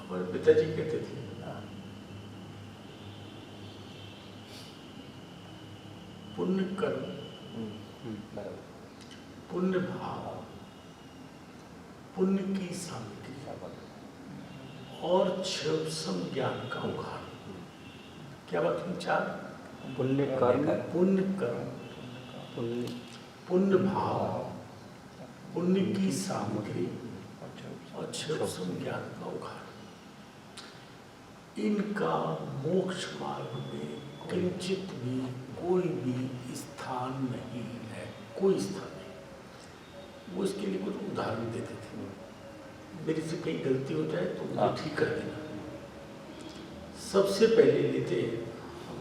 और पिताजी कहते थे पुण्य कर्म, पुण्य भाव, पुण्य की सामग्री और क्षुद्र ज्ञान का उघाड़। क्या बात हुई? चार पुण्य कर्म, पुण्य कर्म, पुण्य भाव, पुण्य की सामग्री और क्षुद्र ज्ञान का उघाड़। इनका मोक्ष मार्ग में किंचित भी कोई भी स्थान नहीं है, कोई स्थान नहीं। वो इसके लिए कुछ उदाहरण देते थे। मेरे से कहीं गलती हो जाए तो मुझे ठीक कर देना। सबसे पहले लेते हम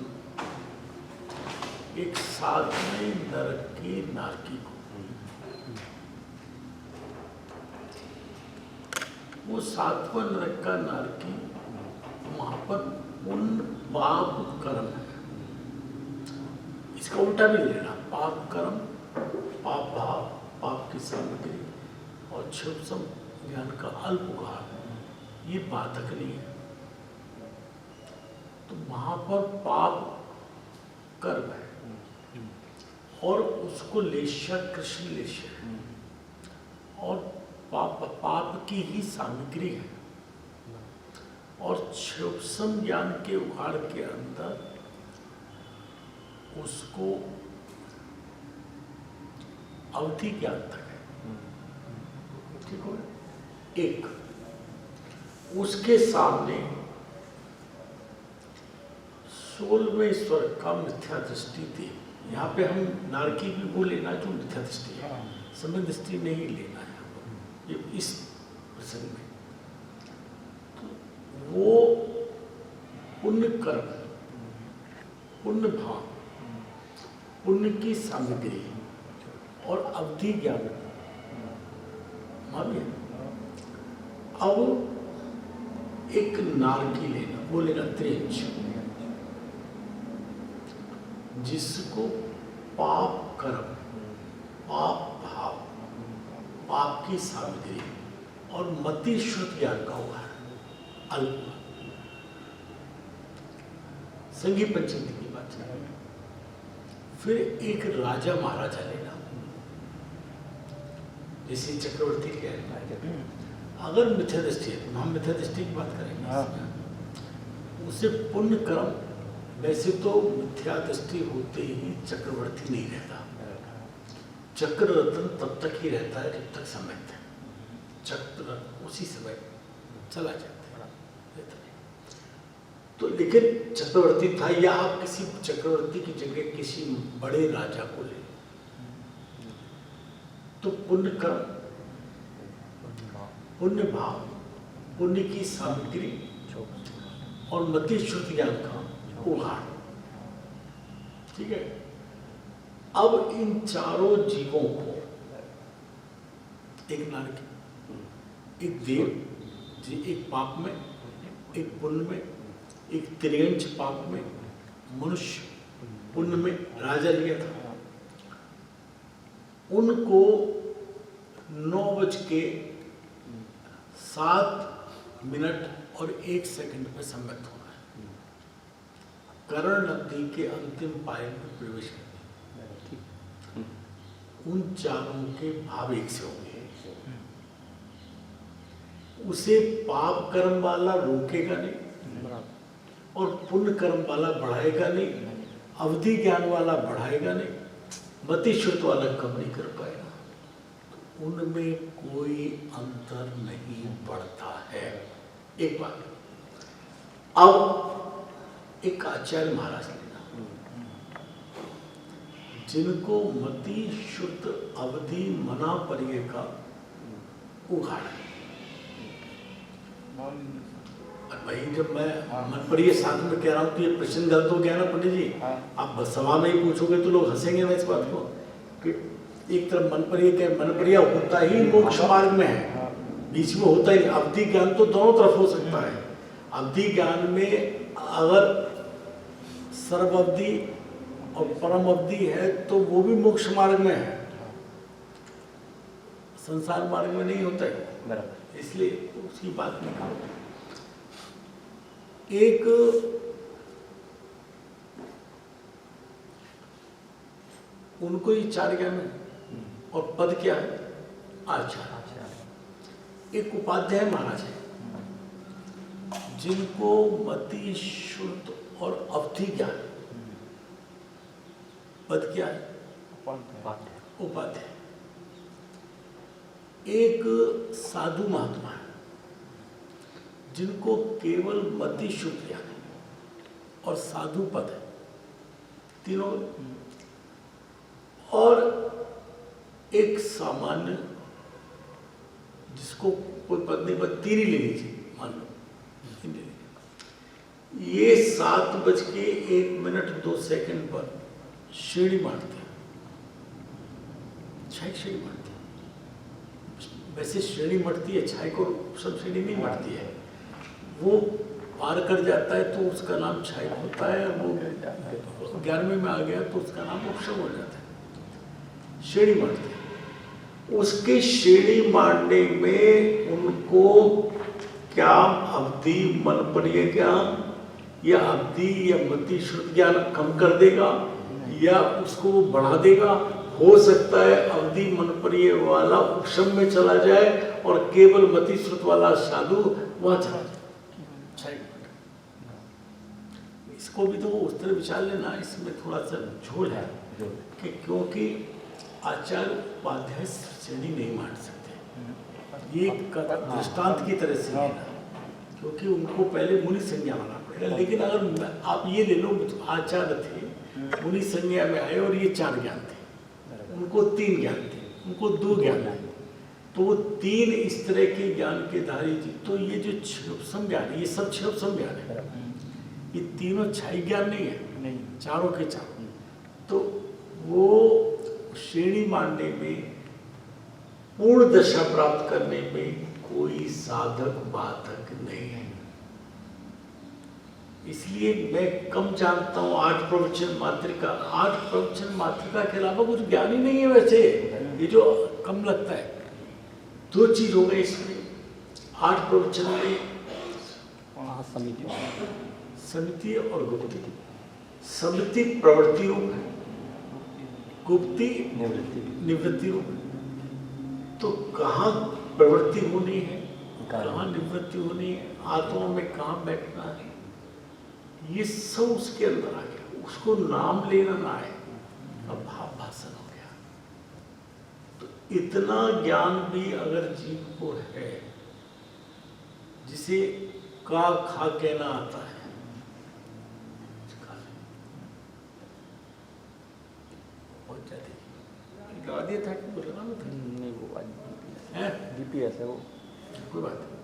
एक सातवें नरक की नारकी को। वो सातवां नरक का नारकी, वहां पर पुण्य पाप कर्म है। इसका उल्टा भी लेना, पाप कर्म, पाप भाव, पाप की सामग्री और क्षुद्र ज्ञान का अल्प उघाड़, ये बाधक नहीं है। तो वहां पर पाप कर्म है और उसको लेश्या कृष्ण लेश्या और पाप की ही सामग्री है। और क्षुद्र ज्ञान के उघाड़ के अंदर उसको अवधि ज्ञान तक है। ठीक हो? एक उसके सामने 16वें स्वर्ग का मिथ्या दृष्टि थी। यहाँ पे हम नारकी भी वो लेना जो मिथ्या दृष्टि है, समय दृष्टि नहीं लेना है ये इस प्रसंग में। तो वो पुण्य कर्म, पुण्य भाव, पुण्य की सामग्री और अवधि ज्ञान मानिए। अब एक नारकी लेना, वो लेना त्रिंच, जिसको पाप कर्म, पाप भाव, पाप की सामग्री और मति शुद्ध ज्ञान का हुआ है अल्प। संगी पंचमी की बात है। फिर एक राजा महाराजा लेना, जैसे चक्रवर्ती क्या है। अगर मिथ्या दृष्टि है, हम मिथ्या दृष्टि की बात करेंगे, उसे पुण्य कर्म, वैसे तो मिथ्या दृष्टि होते ही चक्रवर्ती नहीं रहता। चक्र रत्न तब तक ही रहता है जब तक समय है। चक्र उसी समय चला जाता है। तो लेकिन चक्रवर्ती था, या आप किसी चक्रवर्ती की जगह किसी बड़े राजा को ले, तो पुण्य कर्म, पुण्य भाव, पुण्य की सामग्री और मति शुद्ध ज्ञान का उघाड़। ठीक है? अब इन चारों जीवों को एक नारकी, एक देव, एक पाप में, एक पुण्य में, एक त्रियंच पाप में, मनुष्य पुण्य में राजा लिया था। उनको 9:07 पे सम्मत होना है। कर्ण अवधि के अंतिम पायन में प्रवेश करना। उन चारों के भाव एक से होंगे। उसे पाप कर्म वाला रोकेगा नहीं और पुण्य कर्म वाला बढ़ाएगा नहीं, अवधि ज्ञान वाला बढ़ाएगा नहीं, मति शुद्ध वाला कम नहीं कर पाएगा। तो उनमें कोई अंतर नहीं पड़ता है। एक बात। अब एक आचार्य महाराज लेना, जिनको मति शुद्ध अवधि मना परिय का उघाड़ है। भाई जब मैं मन पर ये साथ में कह रहा हूँ तो ये प्रश्न गलत हो गया ना पंडित जी। आप सभा में ही पूछोगे तो लोग हंसेंगे ना इस बात को कि एक तरफ मन पर ये कह, मन पर यह होता ही मोक्ष मार्ग में है, बीच में होता ही। अवधि ज्ञान तो दोनों तरफ हो सकता है। अवधि ज्ञान में अगर सर्वअवधि और परम अवधि है तो वो भी मोक्ष मार्ग में है, संसार मार्ग में नहीं होता है। इसलिए उसकी बात नहीं करो। एक उनको ही 4 ज्ञान है और पद क्या है? आचार्य। एक उपाध्याय महाराज है जिनको मति, शुद्ध और अवधि ज्ञान। पद क्या है? उपाध्याय। एक साधु महात्मा है जिनको केवल मति, शुद्ध ज्ञान है और साधु पद है, तीनों। और एक सामान्य जिसको कोई पद नहीं, बस 3 ही ले लीजिए, मान लो। ये 7:01 पर श्रेणी मारते हैं, 6 श्रेणी मारते हैं। वैसे श्रेणी मटती है, 6 को सब श्रेणी नहीं मटती है। वो पार कर जाता है तो उसका नाम 6 होता है, वो 11वें में आ गया तो उसका नाम उपशम हो जाता है। श्रेणी मारते हैं। उसके श्रेणी मारने में उनको क्या अवधि, मनपरीय ज्ञान या अवधि या मति, शुद्ध ज्ञान कम कर देगा या उसको वो बढ़ा देगा। हो सकता है अवधि मनपरीय वाला उपशम में चला जाए और केवल मति, श्रुत वाला साधु वहां चला जाए। इसको भी तो उस तरह विचार लेना, इसमें थोड़ा सा झोल है कि क्योंकि आचार्य उपाध्याय श्रेणी नहीं मान सकते, ये दृष्टांत की तरह से लेना, क्योंकि उनको पहले मुनि संज्ञा मानना पड़ेगा। लेकिन अगर आप ये ले लो, आचार्य थे, मुनि संज्ञा में आए और ये 4 ज्ञान थे, उनको 3 ज्ञान थे, उनको 2 ज्ञान थे, तो वो 3 इस तरह के ज्ञान के धारी थी। तो ये जो 6 ज्ञान है, ये सब 6 ज्ञान है, ये तीनों 6 ज्ञान नहीं है, चारों के 4। तो वो श्रेणी मानने में, पूर्ण दशा प्राप्त करने में कोई साधक बाधक नहीं है। इसलिए मैं कम जानता हूँ 8 प्रवचन मात्रिका। 8 प्रवचन मात्रिका के अलावा कुछ ज्ञान ही नहीं है वैसे, ये जो कम लगता है। 2 चीज हो गई इसमें 8 प्रवचन में, समिति और गुप्ति। समिति प्रवृत्ति रूप है, गुप्ति निवृत्ति रूप। तो कहाँ प्रवृत्ति होनी है, कहाँ निवृत्ति होनी है, आत्मा में कहाँ बैठना है, ये सब उसके अंदर आ गया। उसको नाम लेना ना है, अब भाव भाषण हो गया। तो इतना ज्ञान भी अगर जीव को है, जिसे का खा कहना आता है, लगा दिया था कि लगाना था? नहीं, वो DPS है वो, कोई बात नहीं।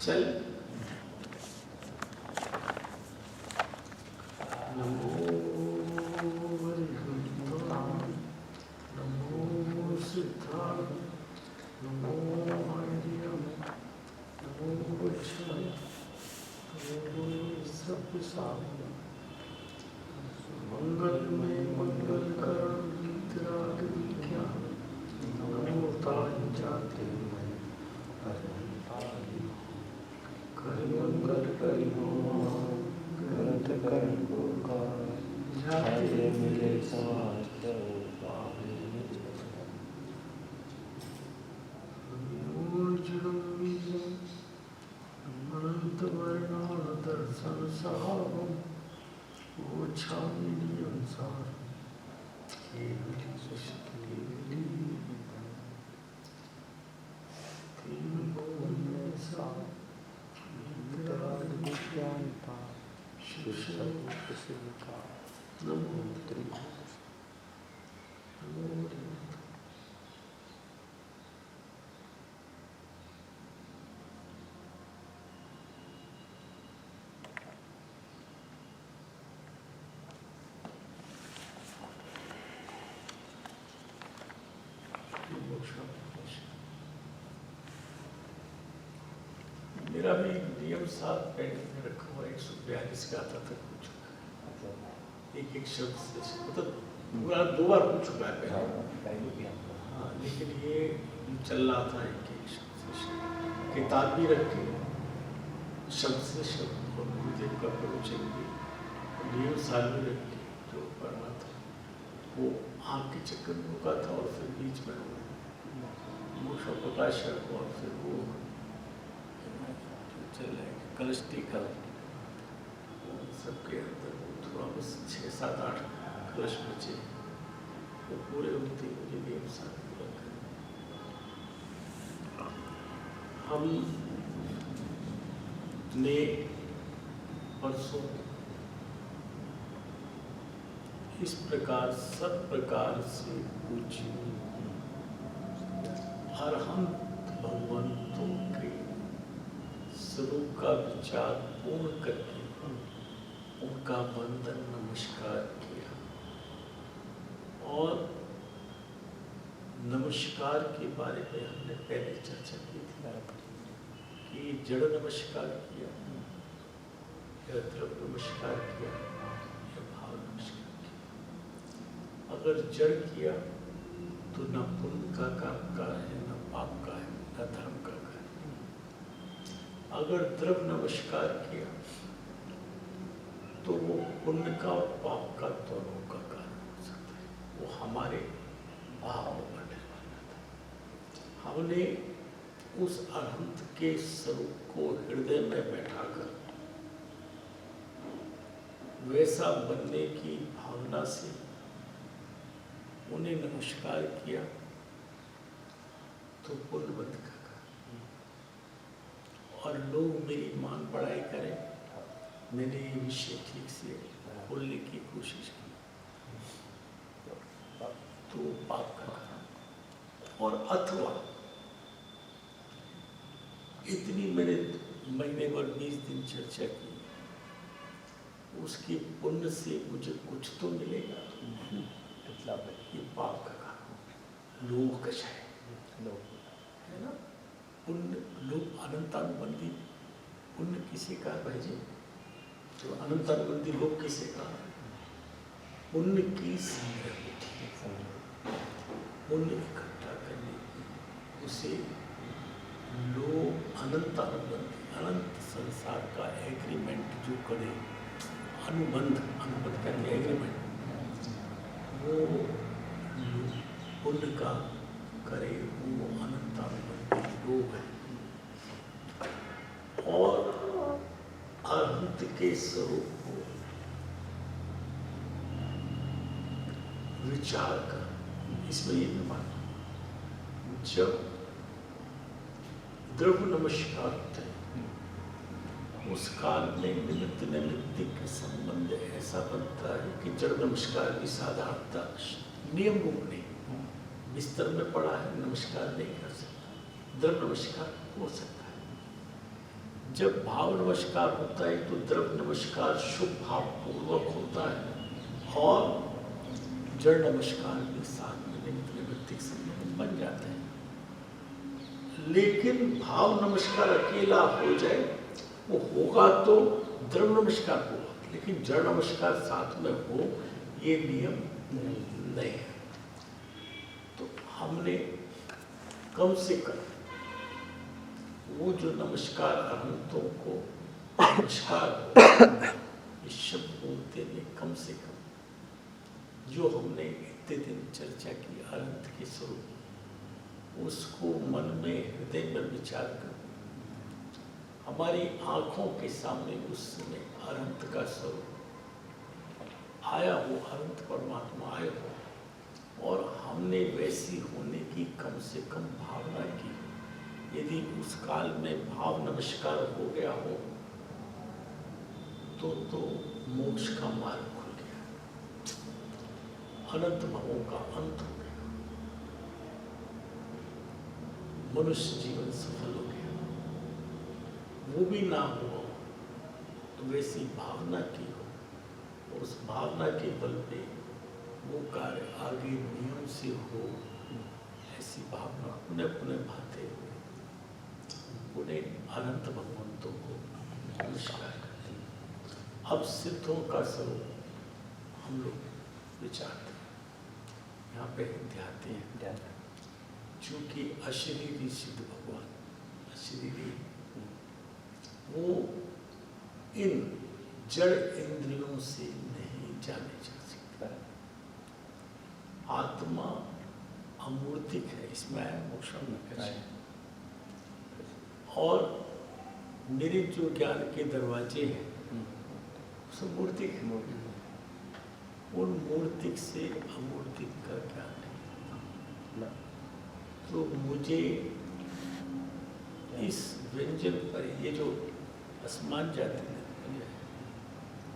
चल, नमो नमो सिद्धार्थ, नमो हरियम, नमो बुद्धाय, नमो सत्य मंगल में मंगल करण वितराग विज्ञान, नमो तांजाते करि मंगल करि ग्रंथ करण जाते मिले समाज अनंत वर्णन दर्शन सहावम अनुसार मेरा भी नियम 7 पेंटिंग में रखा हुआ 142 का आता था, पूछ चुका है एक शब्द से, मतलब पूरा 2 बार पूछ चुका है पहले। हाँ, लेकिन ये चल रहा था एक शब्द से। किताब भी रखी, शब्द से शब्द और गुरुदेव का प्रवचन भी, नियम साल भी रखी जो पढ़ना था, वो आँख के चक्कर में रुका था और फिर बीच में मोक्षा प्रकाशक और फिर वो जो चल रहे कलश टीका सबके अंदर वो थोड़ा बस 6, 7, 8 कलश बचे, वो पूरे होते मुझे नियम साथ पूरा करें। हमने परसों इस प्रकार सब प्रकार से पूछी अरहंत भगवंतों के स्वरूप का विचार पूर्ण करके उनका वंदन नमस्कार किया, और नमस्कार के बारे में हमने पहले चर्चा की थी कि जड़ नमस्कार किया या द्रव नमस्कार किया या भाव नमस्कार किया। अगर जड़ किया तो न पुण्य का काम का है, न पाप का है, न धर्म का है। अगर द्रव नमस्कार किया तो वो पुण्य का और पाप का दोनों का कारण हो सकता है, वो हमारे भाव पर निर्भर करता है। हमने उस अनंत के स्वरूप को हृदय में बैठाकर वैसा बनने की भावना से उन्हें नमस्कार किया तो पुण्यवत का काम, और लोग मेरी मान बढ़ाई करें, मैंने ये विषय ठीक से खोलने की कोशिश की तो पाप का काम। और अथवा इतनी मैंने महीने भर 20 दिन चर्चा की, उसके पुण्य से मुझे कुछ तो मिलेगा, ये पाप का काम लोग कछाए है ना। पुण्य लोग अनंतानुबंधी पुण्य किसी का भेजे तो अनंतानुबंधी लोग किसे कहा, पुण्य की संग्रह पुण्य इकट्ठा करने उसे लोग अनंतानुबंधी अनंत संसार का एग्रीमेंट जो करे, अनुबंध करके एग्रीमेंट, वो पुण्य का करे, वो अनंतानुबंधी लोग है। और अनंत के स्वरूप को विचार कर, इसमें ये भी मानना, जब द्रव्य नमस्कार थे उस काल में निमित्त नैमित्तिक संबंध ऐसा बनता है कि जड़ नमस्कार की साधारणता नियम रूप नहीं, बिस्तर में पड़ा है नमस्कार नहीं कर सकता, द्रव्य नमस्कार हो सकता है। जब भाव नमस्कार होता है तो द्रव्य नमस्कार शुभ भाव पूर्वक होता है, और जड़ नमस्कार के साथ में निमित्त नैमित्तिक संबंध बन जाते हैं। लेकिन भाव नमस्कार अकेला हो जाए, वो होगा तो द्रव्य नमस्कार होगा, लेकिन जड़ नमस्कार साथ में हो, ये नियम नहीं है। तो हमने कम से कम वो जो नमस्कार अनंतों को नमस्कार इस शब्द बोलते में कम से कम जो हमने इतने दिन चर्चा की अनंत के स्वरूप, उसको मन में हृदय में विचार कर हमारी आंखों के सामने उस समय अनंत का स्वरूप आया हो, अनंत परमात्मा आया हो, और हमने वैसी होने की कम से कम भावना की। यदि उस काल में भाव नमस्कार हो गया हो तो मोक्ष का मार्ग खुल गया, अनंत भवों का अंत हो गया, मनुष्य जीवन सफल हो गया। वो भी ना हो तो वैसी भावना की हो, और उस भावना के बल पे वो कार्य आगे नियम से हो, ऐसी भावना पुनः पुनः भाते हुए उन्हें अनंत भगवंतों को नमस्कार करते हैं। अब सिद्धों का स्वरूप हम लोग विचारते हैं, यहाँ पे ध्याते हैं, चूंकि अशरीरी सिद्ध भगवान शरीर वो इन जड़ इंद्रियों से नहीं जाने जा सकता। आत्मा अमूर्तिक है, इसमें आया मोक्ष में। और मेरे जो ज्ञान के दरवाजे हैं सब मूर्तिक है। उन मूर्तिक से अमूर्तिक का ज्ञान है। तो मुझे इस व्यंजन पर ये जो आसमान जाति है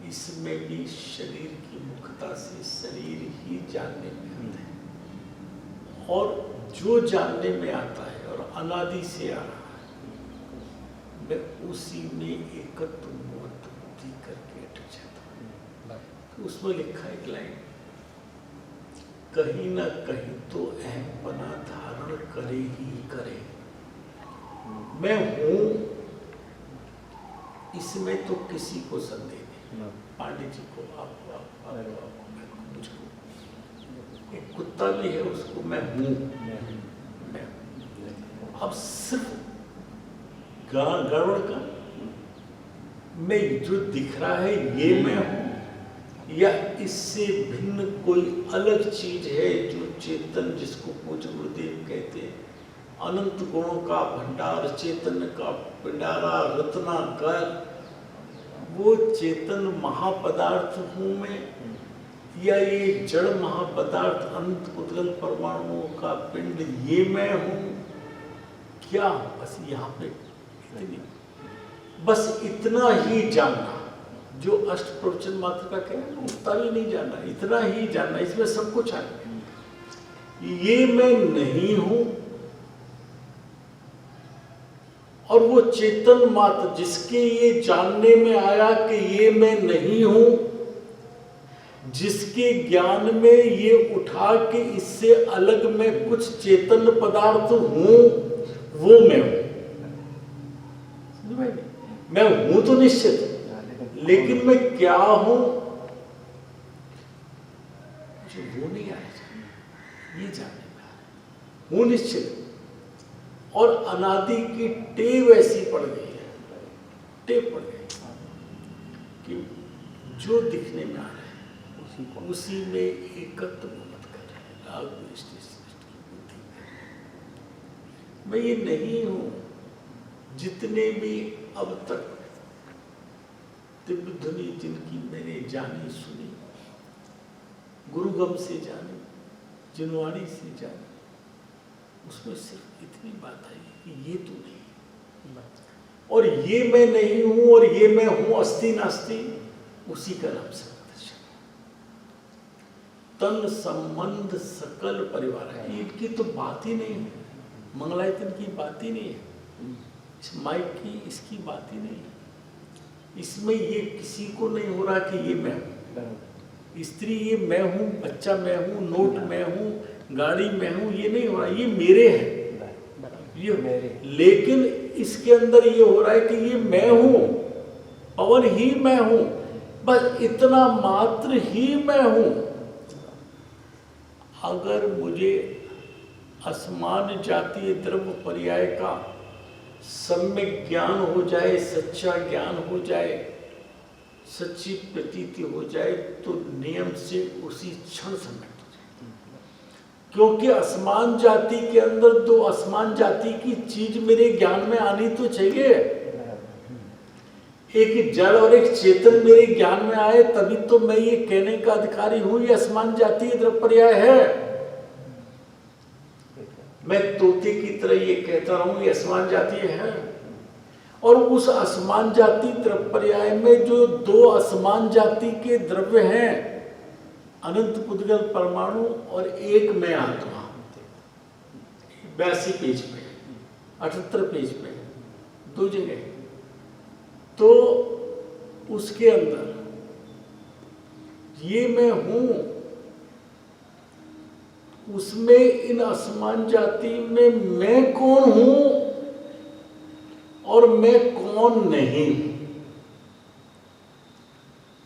इसमें भी शरीर की मुख्यता से शरीर ही जानने में आता है, और जो जानने में आता है और अनादि से आ रहा है मैं उसी में एकत्व बुद्धि करके अटक जाता हूँ। तो उसमें लिखा एक लाइन, कहीं ना कहीं तो अहमपना धारण करे ही करे। मैं हूँ इसमें तो किसी को संदेह नहीं, पांडे जी को, आपको, मुझको। एक कुत्ता भी है उसको मैं हूँ, मैं। अब सिर्फ गड़बड़ का मैं जो दिख रहा है ये मैं हूँ, या इससे भिन्न कोई अलग चीज है जो चेतन, जिसको पूज्य गुरुदेव कहते हैं अनंत गुणों का भंडार, चेतन का पिंडारा, रत्नाकर, वो चेतन महापदार्थ हूँ मैं, या ये जड़ महापदार्थ अनंत उद्गल परमाणुओं का पिंड ये मैं हूँ क्या? बस यहाँ पे इतनी, बस इतना ही जानना, जो अष्ट प्रवचन मात्र का कह रहे हैं उतना भी नहीं जानना, इतना ही जानना, इसमें सब कुछ आ गया। ये मैं नहीं हूं, और वो चेतन मात्र जिसके ये जानने में आया कि ये मैं नहीं हूं, जिसके ज्ञान में ये उठा के इससे अलग मैं कुछ चेतन पदार्थ हूं, वो मैं हूं। मैं हूं तो निश्चित, लेकिन मैं क्या हूं जो वो नहीं आया, ये जानने में हूं निश्चित। और अनादि की टेव ऐसी पड़ गई है, टेव पड़ गई कि जो दिखने में आ रहा है उसी में एकत्व मत कर रहे हैं, राग दृष्टि की बुद्धि। मैं ये नहीं हूं। जितने भी अब तक दिव्य ध्वनि जिनकी मैंने जानी सुनी, गुरुगम से जानी, जिनवाणी से जानी, उसमें सिर्फ इतनी बात आई कि ये तू नहीं, और ये मैं नहीं हूं और ये मैं हूं अस्ति नास्ति, उसी का नाम से तन संबंध सकल परिवार है। इनकी तो बात ही नहीं है, मंगलायतन की बात ही नहीं है, इस माइक की इसकी बात ही नहीं है। इसमें ये किसी को नहीं हो रहा कि ये मैं हूँ, स्त्री ये मैं हूँ, बच्चा मैं हूँ, नोट मैं हूँ, गाड़ी मैं हूँ, ये नहीं हो रहा, ये मेरे हैं, ये मेरे। लेकिन इसके अंदर ये हो रहा है कि ये मैं हूँ, पवन ही मैं हूँ, बस इतना मात्र ही मैं हूँ। अगर मुझे असमान जातीय द्रव्य पर्याय का सम्यक ज्ञान हो जाए, सच्चा ज्ञान हो जाए, सच्ची प्रतीति हो जाए, तो नियम से उसी क्षण सम्यक हो जाए। क्योंकि असमान जाति के अंदर दो असमान जाति की चीज मेरे ज्ञान में आनी तो चाहिए। एक जड़ और एक चेतन मेरे ज्ञान में आए तभी तो मैं ये कहने का अधिकारी हूं ये असमान जातीय द्रव्य पर्याय है। मैं तोते की तरह ये कहता रहूं ये असमान जातीय है, और उस असमान जाति द्रव्य पर्याय में जो दो असमान जाति के द्रव्य हैं, अनंत पुद्गल परमाणु और एक मैं आत्मा, 82 पेज पे, 78 पेज पे, दो जगह, तो उसके अंदर ये मैं हूं, उसमें इन असमान जाति में मैं कौन हूं और मैं कौन नहीं।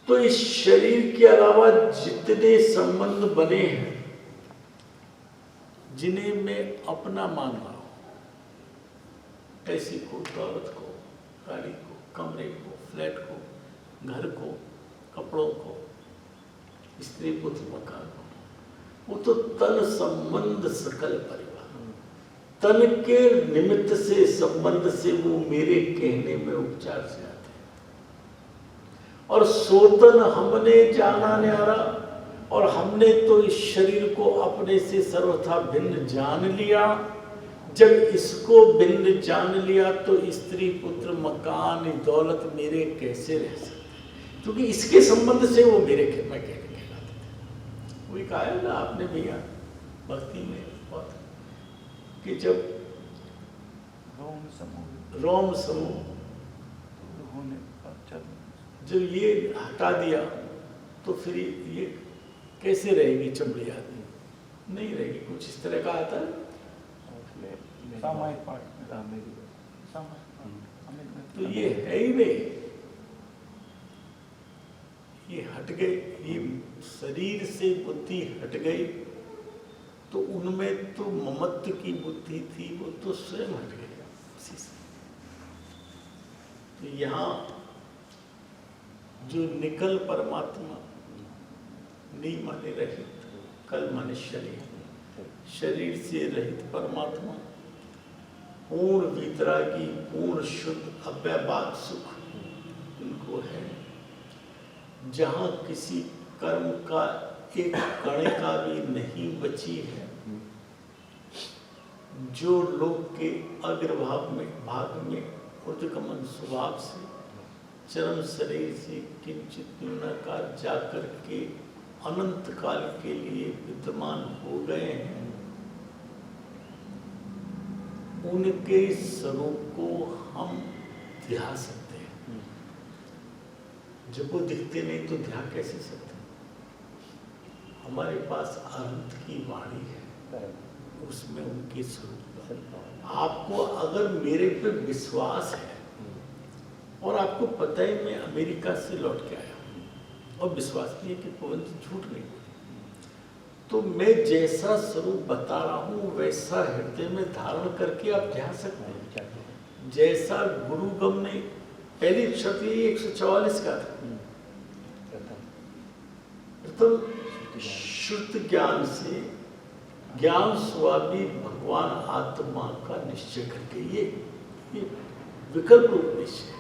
तो इस शरीर के अलावा जितने संबंध बने हैं, जिन्हें मैं अपना मान रहा हूं, कैसी को, दौलत को, गाड़ी को, कमरे को, फ्लैट को, घर को, कपड़ों को, स्त्री पुत्र मकान को, वो तो तन संबंध सकल परिवार, तन के निमित्त से, संबंध से वो मेरे कहने में उपचार से आते हैं। और सोतन हमने जाना न्यारा, और हमने तो इस शरीर को अपने से सर्वथा भिन्न जान लिया। जब इसको भिन्न जान लिया तो स्त्री पुत्र मकान दौलत मेरे कैसे रह सकते, क्योंकि इसके संबंध से वो मेरे मैं कहने कहलाते थे। वही कहा है ना आपने भैया भक्ति में बहुत, कि जब रोम समूह जब ये हटा दिया तो फिर ये कैसे रहेगी चमड़ी आदमी, नहीं रहेगी। कुछ इस तरह का आता है। तो ये है ही नहीं, ये हट गए, ये शरीर से बुद्धि हट गई तो उनमें तो ममत्व की बुद्धि थी, वो तो स्वयं हट गई उसी से। तो यहाँ जो निकल परमात्मा, नी माने रहित, कल माने शरीर, शरीर से रहित परमात्मा, पूर्ण वितरागी, पूर्ण शुद्ध अव्ययबाद सुख उनको है, जहाँ किसी कर्म का एक कणिका भी नहीं बची है। जो लोग के अग्रभाग में, भाग में ऊर्ध्वगमन स्वभाव से, चरम शरीर से किंचित न्यूनाकार जाकर के अनंत काल के लिए विद्यमान हो गए हैं, उनके स्वरूप को हम ध्या सकते हैं। जब वो दिखते नहीं तो ध्या कैसे सकते? हमारे पास अनंत की वाणी है, उसमें उनके स्वरूप। आपको अगर मेरे पे विश्वास है और आपको पता है मैं अमेरिका से लौट के आया हूँ और विश्वास नहीं है कि पवन जी झूठ नहीं, तो मैं जैसा स्वरूप बता रहा हूँ वैसा हृदय में धारण करके आप ध्यान सकते हैं। जैसा गुरुगम ने, पहली शर्त यही 144 का था, प्रथम शुद्ध ज्ञान से ज्ञान स्वामी भगवान आत्मा का निश्चय करके, ये विकल्प उपदेश है,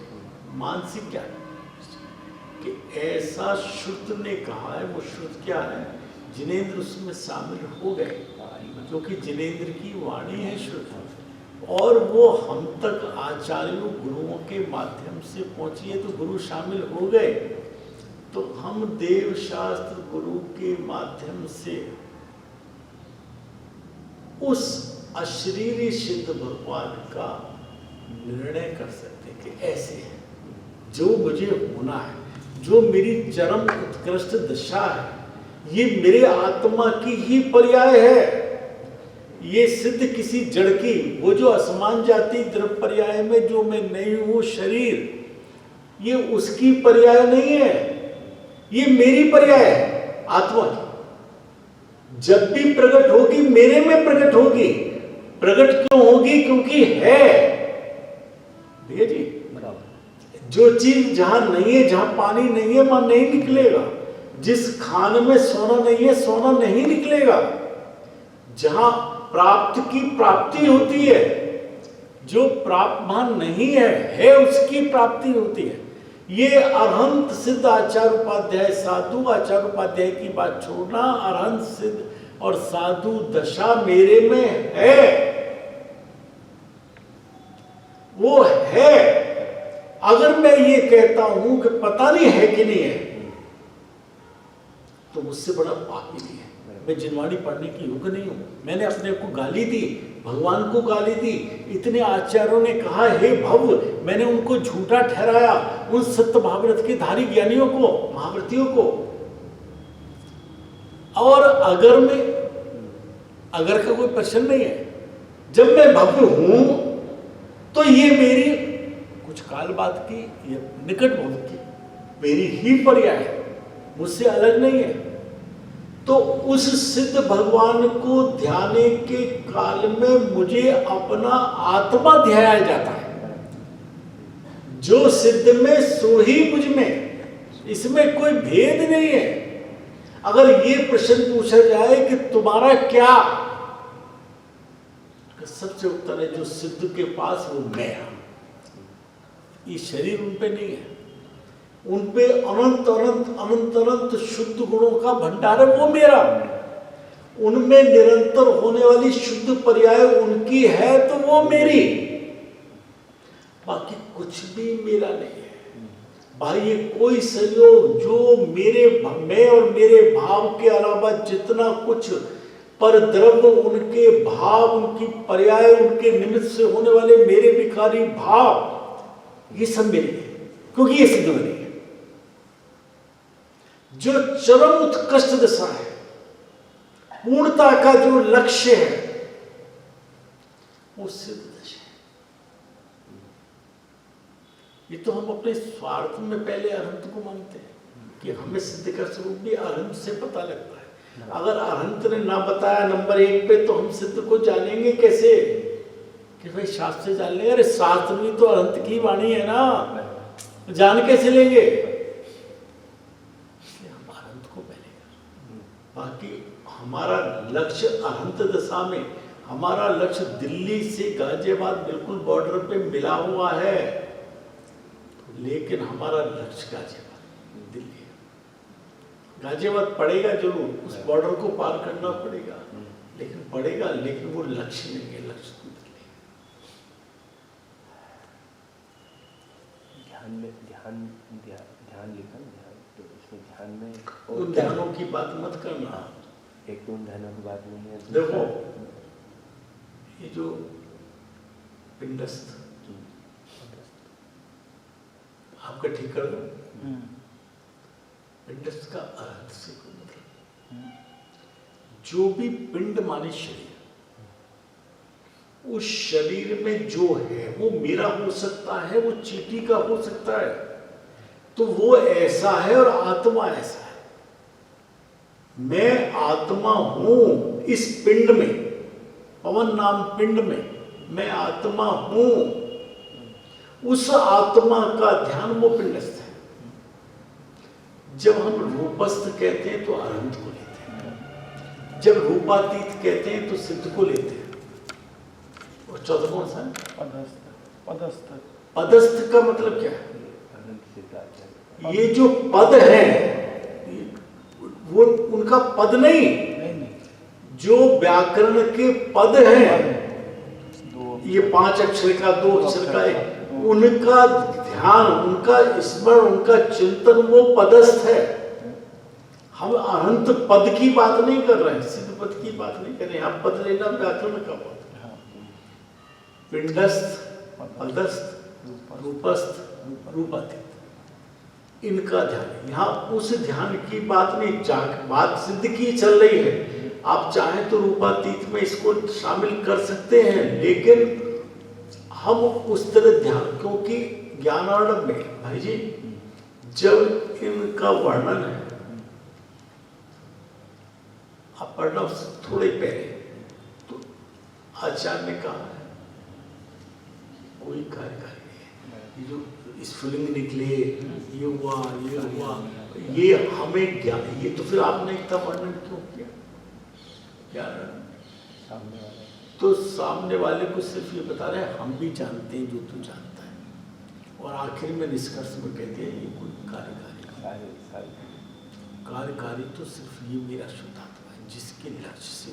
मानसिक ज्ञान कि ऐसा शुद्ध ने कहा है। वो शुद्ध क्या है? जिनेंद्र उसमें शामिल हो गए, क्योंकि जिनेंद्र की वाणी है शुद्ध, और वो हम तक आचार्यों गुरुओं के माध्यम से पहुंची है, तो गुरु शामिल हो गए। तो हम देव शास्त्र गुरु के माध्यम से उस अशरीरी सिद्ध भगवान का निर्णय कर सकते कि ऐसे है, जो मुझे होना है, जो मेरी चरम उत्कृष्ट दशा है, ये मेरे आत्मा की ही पर्याय है। ये सिद्ध किसी जड़ की, वो जो असमान जाति द्रव्य पर्याय में जो मैं नहीं हूं शरीर, ये उसकी पर्याय नहीं है, ये मेरी पर्याय है आत्मा की। जब भी प्रकट होगी मेरे में प्रकट होगी। प्रकट क्यों होगी? क्योंकि है भैया जी, जो चीज जहां नहीं है, जहां पानी नहीं है वहां नहीं निकलेगा। जिस खान में सोना नहीं है, सोना नहीं निकलेगा। जहां प्राप्त की प्राप्ति होती है, जो प्राप्तमान नहीं है उसकी प्राप्ति होती है। ये अरहंत सिद्ध आचार्य उपाध्याय, साधु आचार्य उपाध्याय की बात छोड़ना, अरहंत सिद्ध और साधु दशा मेरे में है, वो है। अगर मैं ये कहता हूं कि पता नहीं है कि नहीं है, तो मुझसे बड़ा पापी नहीं है। मैं जिनवाणी पढ़ने की योग्य नहीं हूं। मैंने अपने को गाली दी, भगवान को गाली दी। इतने आचार्यों ने कहा हे भव, मैंने उनको झूठा ठहराया, उन सत्य महाव्रत के धारी ज्ञानियों को, महाव्रतियों को। और अगर का कोई प्रश्न नहीं है। जब मैं भव्य हूं तो ये मेरी कुछ काल बाद की, ये निकट भविष्य की मेरी ही पर्याय है, मुझसे अलग नहीं है। तो उस सिद्ध भगवान को ध्याने के काल में मुझे अपना आत्मा ध्याया जाता है। जो सिद्ध में सो ही मुझ में, इसमें कोई भेद नहीं है। अगर ये प्रश्न पूछा जाए कि तुम्हारा क्या, तो सबसे उत्तर है जो सिद्ध के पास वो मैं हूं। ये शरीर उन पे नहीं है, उन पे अनंत अनंत अनंत अनंत शुद्ध गुणों का भंडार है, वो मेरा। उनमें निरंतर होने वाली शुद्ध पर्याय उनकी है तो वो मेरी, बाकी कुछ भी मेरा नहीं है। भाई ये कोई संयोग जो मेरे मैं और मेरे भाव के अलावा जितना कुछ पर द्रव्य, उनके भाव, उनकी पर्याय, उनके निमित्त से होने वाले मेरे विकारी भाव, ये सब मेरे हैं, क्योंकि ये सिद्ध बनी है। जो चरम उत्कृष्ट दशा है, पूर्णता का जो लक्ष्य है, वो सिद्ध दशा है। ये तो हम अपने स्वार्थ में पहले अनंत को मानते हैं कि हमें सिद्ध का स्वरूप भी अनंत से पता लगता है। अगर अनंत ने ना बताया नंबर 1 पे, तो हम सिद्ध को जानेंगे कैसे कि भाई शास्त्र से जान लेंगे? अरे शास्त्र भी तो अनंत की वाणी है ना, जान कैसे लेंगे? इसलिए हम अनंत को पहले, बाकी हमारा लक्ष्य अनंत दशा में, हमारा लक्ष्य दिल्ली से गाजियाबाद बिल्कुल बॉर्डर पे मिला हुआ है, लेकिन हमारा लक्ष्य गाजियाबाद दिल्ली है। गाजियाबाद पड़ेगा जरूर, उस बॉर्डर को पार करना पड़ेगा, लेकिन पड़ेगा, लेकिन वो लक्ष्य नहीं है, लक्ष्य तो दिल्ली है। ध्यान लिखा ना, ध्यान, तो इसमें ध्यान में उन ध्यानों की बात मत करना। एक तो उन ध्यानों की बात नहीं है। देखो ये जो पिंडस्थ, आपका ठीक कर दो, पिंडस्थ का अर्थ से कोई मतलब, जो भी पिंड माने शरीर, उस शरीर में जो है वो मेरा हो सकता है, वो चींटी का हो सकता है, तो वो ऐसा है और आत्मा ऐसा है। मैं आत्मा हूं इस पिंड में, पवन नाम पिंड में मैं आत्मा हूं। उस आत्मा का ध्यान वो पिंडस्थ है। जब हम रूपस्थ कहते हैं तो अनंत को लेते हैं, जब रूपातीत कहते हैं तो सिद्ध को लेते हैं। और चौथा कौन सा है? पदस्थ। पदस्थ का मतलब क्या है? ये जो पद है वो उनका पद नहीं, जो व्याकरण के पद हैं, ये 5 अक्षर का, 2 अक्षर का, उनका ध्यान, उनका स्मरण, उनका चिंतन, वो पदस्थ है। हम अनंत पद की बात नहीं कर रहे हैं, सिद्ध पद की बात नहीं कर रहे हैं। आप पद लेना व्याकरण का पद, पिंडस्थ, पदस्थ, रूपस्थ, रूपातीत, इनका ध्यान। यहाँ उस ध्यान की बात नहीं, बात सिद्ध की चल रही है। आप चाहें तो रूपातीत में इसको शामिल कर सकते हैं, लेकिन हम उस तरह ध्यान, क्योंकि ज्ञानार्णव में भाई जी जब इनका वर्णन है, आप पढ़ना थोड़े पहले, तो आचार्य ने कहा है कोई कार्यकारी नहीं है, जो स्फुलिंग निकले, ये हुआ, ये हमें ज्ञान, ये तो फिर आपने इतना वर्णन क्यों किया? ज्ञान तो सामने वाले को सिर्फ ये बता रहे हैं हम भी जानते हैं जो तू जानता है, और आखिर में निष्कर्ष में कहते हैं ये कोई कार्यकारी तो सिर्फ ये मेरा शुद्ध आत्मा है, जिसके लक्ष्य से,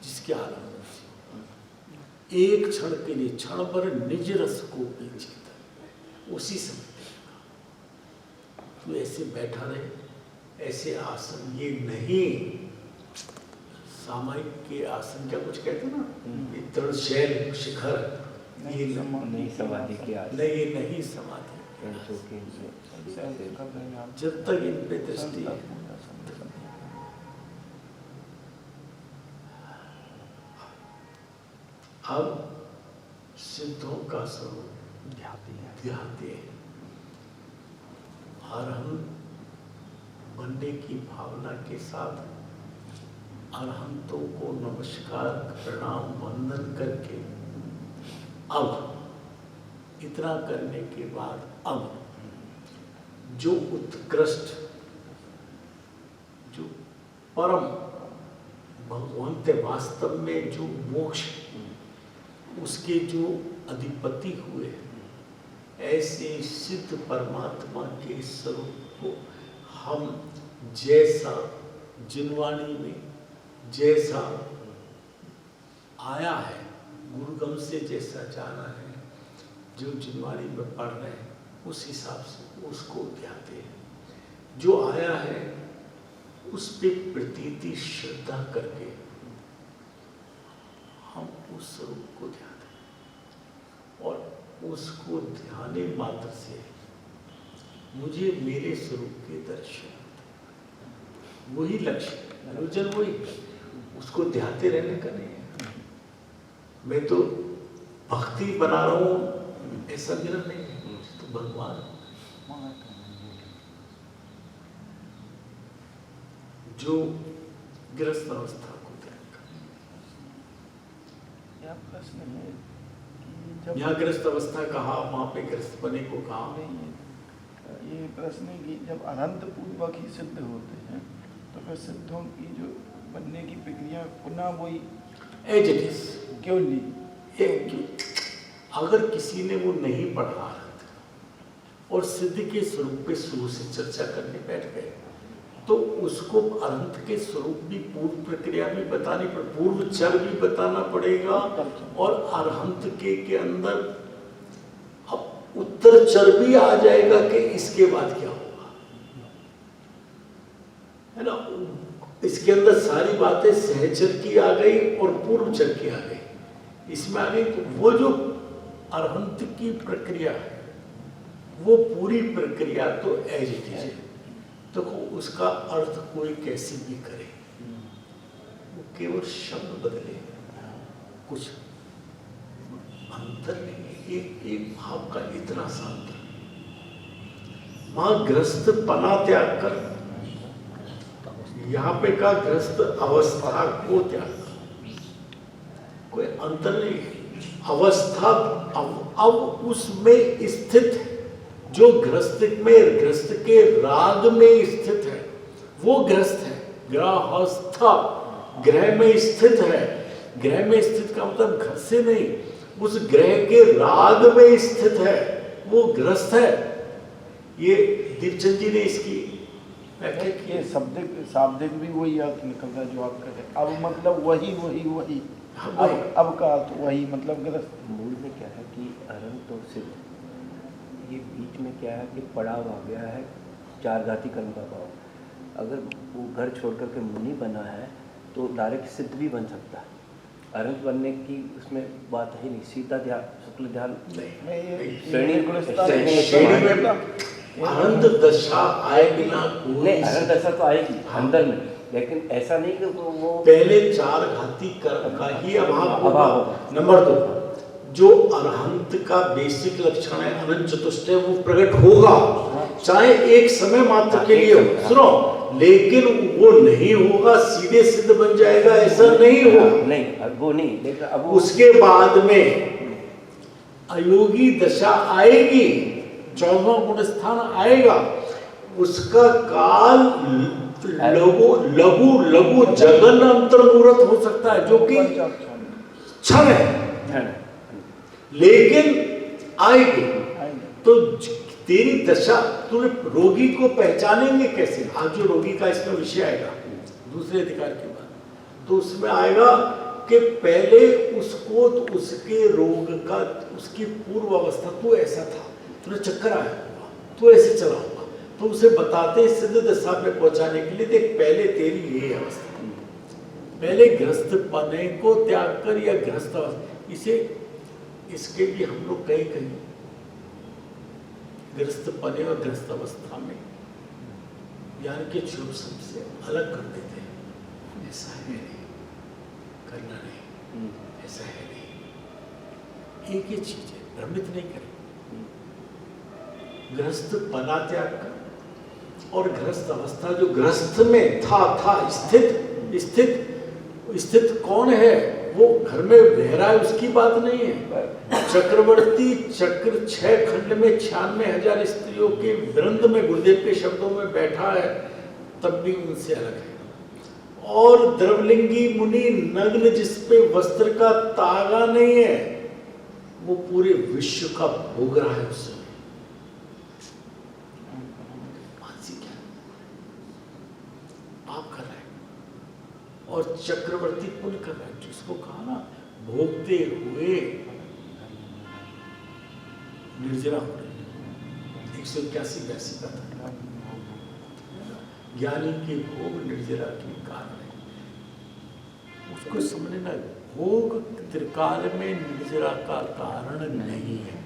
जिसके आनंद से एक क्षण के लिए, क्षण पर निज रस को पेचिता, उसी समय तू ऐसे बैठा रहे, ऐसे आसन, ये नहीं सामायिक के आसन, क्या कुछ कहते हैं ना, इतर शैल शिखर, ये नहीं समाधि के आसन, नहीं, ये नहीं समाधि, जब तक इन पे दृष्टि है। अब सिद्धों का स्वरूप ध्याते हैं, और हम बनने की भावना के साथ अरहंतों को नमस्कार, प्रणाम, वंदन करके अब इतना करने के बाद अब जो उत्कृष्ट, जो परम भगवंत वास्तव में जो मोक्ष, उसके जो अधिपति हुए, ऐसे सिद्ध परमात्मा के स्वरूप को हम जैसा जिनवाणी में जैसा आया है, गुरुगम से जैसा जाना है, जो जिनवाणी में पढ़ रहे हैं उस हिसाब से उसको ध्याते हैं। जो आया है उस पे प्रतीति श्रद्धा करके हम उस स्वरूप को ध्याते हैं और उसको ध्याने मात्र से मुझे मेरे स्वरूप के दर्शन होते। वही लक्ष्य, आयोजन वही, उसको ध्याते रहने का नहीं है। मैं तो भक्ति बना रहा हूँ ऐसा मेरा नहीं है, तो भगवान जो गृहस्थ अवस्था को त्याग कर। यह प्रश्न है कि जब यहाँ गृहस्थ अवस्था कहा, वहां पे गृहस्थ बने को कहा। नहीं, ये प्रश्न है कि जब अनंत पूर्वक ही सिद्ध होते हैं तो फिर सिद्धों की जो बनने की प्रक्रिया पुनः वही एज इट इज क्यों नहीं? अगर किसी ने वो नहीं पढ़ा और सिद्ध के स्वरूप पे शुरू से चर्चा करने बैठ गए तो उसको अनंत के स्वरूप भी पूर्व प्रक्रिया भी बतानी पड़े, पूर्व चर भी बताना पड़ेगा और अरहंत के अंदर अब उत्तर चर भी आ जाएगा कि इसके बाद क्या होगा, है ना। इसके अंदर सारी बातें सहचर की आ गई और पूर्व चर की आ गई, इसमें आ गई। तो वो जो अरहंत की प्रक्रिया है वो पूरी प्रक्रिया तो एज इट इज है, तो उसका अर्थ कोई कैसे भी करे, वो केवल शब्द बदले, कुछ अंतर नहीं है। एक भाव का इतना सा अंतर। वहां ग्रस्त पना त्याग कर, यहाँ पे का ग्रस्त अवस्था को त्याग कर, कोई अंतर नहीं है। अवस्था अब उसमें स्थित है, जो ग्रस्त के राग में स्थित है वो ग्रस्त है। ग्रहस्था ग्रह में स्थित है, ग्रह में स्थित का मतलब घर से नहीं, उस ग्रह के राग में स्थित है, वो ग्रस्त है। ये दीपचंद जी ने इसकी व्याख्या की। ये शाब्दिक भी वही अर्थ निकलता है जो आप कह रहे हैं। अब मतलब वही अब का अर्थ वही, मतलब ग्रस्त। मूल में क्या है कि अरहंत और सिद्ध, ये बीच में क्या है कि पड़ाव आ गया है चार घाती कर्म का भाव। अगर वो घर छोड़ करके मुनि बना है तो डायरेक्ट सिद्ध भी बन सकता है। अरहंत बनने की उसमें बात है नहीं, सीधा ध्यान शुक्ल ध्यान अनंत दशा आएगी ना, नहीं अनंत दशा तो आएगी अंदर में, लेकिन ऐसा नहीं कि वो पहले चार घाती कर्म का ही अभाव होगा। नंबर 2, जो अरहंत का बेसिक लक्षण है अनंत चतुष्टय, वो प्रकट होगा, चाहे एक समय मात्र के लिए हो, सुनो, लेकिन वो नहीं होगा सीधे सिद्ध बन जाएगा ऐसा नहीं होगा। नहीं वो नहीं, लेकिन अब उसके बाद में अयोगी दशा आएगी, 14वां गुण स्थान आएगा, उसका काल लघु जगन अंतर्मुहूर्त हो सकता है, जो कि क्षण है, लेकिन आएगी। तो तेरी दशा, तूने रोगी को पहचानेंगे कैसे? आज जो रोगी का इसमें विषय आएगा दूसरे अधिकार के बाद, तो उसमें आएगा कि पहले उसको तो उसके रोग का, उसकी पूर्व अवस्था, तो ऐसा था, तुझे चक्कर आया होगा, तो ऐसे चला होगा, तो उसे बताते सिद्ध दशा पे पहुंचाने के लिए, देख पहले तेरी ये अवस्था, पहले ग्रस्त पने को त्याग कर, या ग्रस्त अवस्था, इसे इसके भी हम लोग कहीं ग्रस्त पने और ग्रस्त अवस्था में ज्ञान के क्षोभ से अलग कर देते हैं। ऐसा है नहीं, करना नहीं, ऐसा है नहीं, एक ही चीज है, भ्रमित नहीं करें। ग्रस्त पना त्याग कर और ग्रस्त अवस्था, जो ग्रस्त में था स्थित कौन है? वो घर में रह रहा है उसकी बात नहीं है। चक्रवर्ती चक्र 6 खंड में 96,000 स्त्रियों के वृंद में गुरुदेव के शब्दों में बैठा है, तब भी उनसे अलग है। और द्रवलिंगी मुनि नग्न जिसपे वस्त्र का तागा नहीं है, वो पूरे विश्व का भोग रहा है उस समय। आप कर रहे हैं और चक्रवर्ती पुण्य कर रहा है, जिसको कहा ना भोगते हुए निर्जरा हो रही। 181 का था, ज्ञानी के भोग निर्जरा के कारण है। उसको समझना, भोग त्रिकाल में निर्जरा का कारण नहीं है।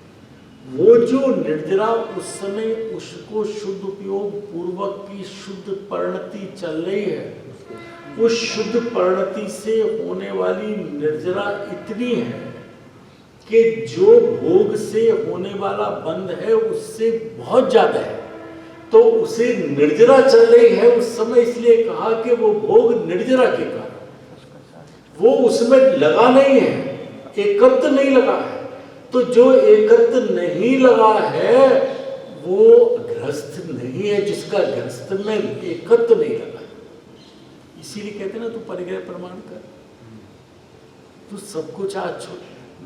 वो जो निर्जरा उस समय उसको शुद्ध उपयोग पूर्वक की शुद्ध परिणति चल रही है, उस शुद्ध परिणति से होने वाली निर्जरा इतनी है कि जो भोग से होने वाला बंध है उससे बहुत ज्यादा है, तो उसे निर्जरा चल रही है उस समय, इसलिए कहा कि वो भोग निर्जरा के कारण, वो उसमें लगा नहीं है, एकत्र नहीं लगा है। तो जो एकत्र नहीं लगा है वो गृहस्थ नहीं है, जिसका गृहस्थ में एकत्र नहीं लगा है। इसीलिए कहते हैं ना, तू परिग्रह प्रमाण कर, तू सब कुछ आज छोड़,